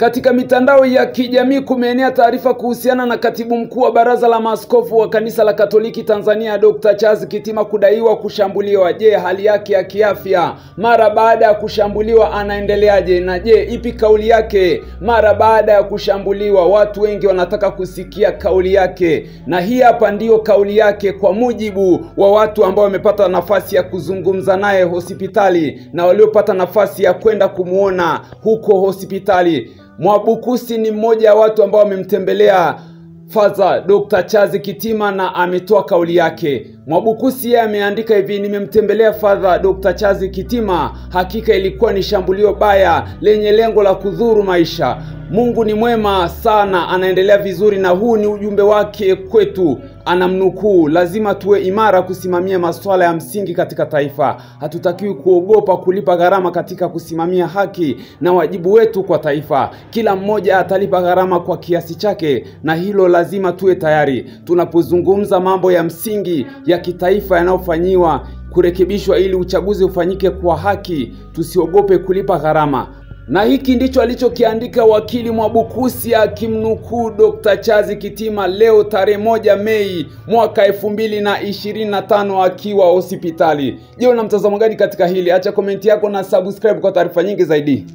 Katika mitandao ya kijamii kumeenea taarifa kuhusiana na katibu mkuu wa Baraza la Maaskofu wa Kanisa la Katoliki Tanzania Dr. Charles Kitima kudaiwa kushambuliwa. Je, hali yake ya kiafya mara baada ya kushambuliwa anaendeleaje? Na je, ipi kauli yake mara baada ya kushambuliwa? Watu wengi wanataka kusikia kauli yake, na hii hapa ndiyo kauli yake kwa mujibu wa watu ambao wamepata nafasi ya kuzungumza naye hospitali na waliopata nafasi ya kwenda kumuona huko hospitali. Mwabukusi ni mmoja wa watu ambao wamemtembelea Father Dr. Charles Kitima na ametoa kauli yake. Mwabukusi yeye ameandika hivi: nimemtembelea Father Dr. Charles Kitima, hakika ilikuwa ni shambulio baya lenye lengo la kudhuru maisha. Mungu ni mwema sana, anaendelea vizuri, na huu ni ujumbe wake kwetu. Anamnukuu, lazima tuwe imara kusimamia masuala ya msingi katika taifa. Hatutakiwi kuogopa kulipa gharama katika kusimamia haki na wajibu wetu kwa taifa. Kila mmoja atalipa gharama kwa kiasi chake, na hilo lazima tuwe tayari. Tunapozungumza mambo ya msingi ya kitaifa yanayofanyiwa kurekebishwa ili uchaguzi ufanyike kwa haki, tusiogope kulipa gharama. Na hiki ndicho alichokiandika wakili Mwabukusi akimnukuu Dr. Charles Kitima leo tarehe 1 Mei mwaka 2025 akiwa hospitali. Je, una mtazamo gani katika hili? Acha komenti yako na subscribe kwa taarifa nyingi zaidi.